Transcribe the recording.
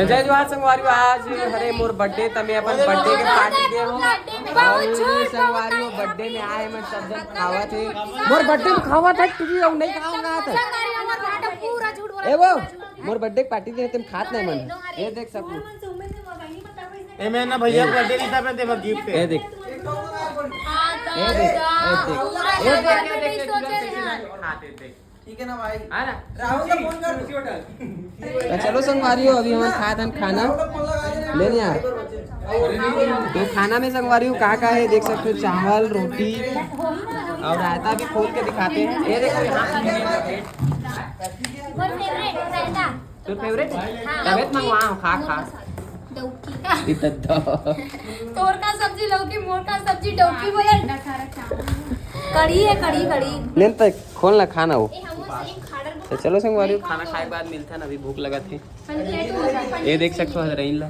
जय जवाहर संगवारी आज हरे मोर बर्थडे तमे अपन बर्थडे के पार्टी दे हो और संगवारी हो बर्थडे में आए मैं सब जन खावा थे मोर बर्थडे में खावा था तुझे और नहीं खाऊंगा था ए वो मोर बर्थडे पार्टी दे तुम खात नहीं मन ये देख सकूं ए मैं ना भैया बर्थडे लिखा पे दे गिफ्ट ए देख ए देख ठीक है ना भाई राहुल का फोन कर चलो संगवारी हो अभी हम खात हन खाना लेने यार तो खाना में संगवारी हो का है देख सकते हो चावल रोटी और रायता भी खोल के दिखाते हैं ये देखो यहाँ तो फेवरेट तबीयत मंगवाओ खा तोर का सब्जी लौकी मोर का सब्जी डौकी बोले कड़ी है कड़ी लेन तक खोलना खाना हो तो चलो संगवारी खाना खाए के बाद मिलता है ना अभी भूख लगा थी ये देख सकते हो हजरैन ला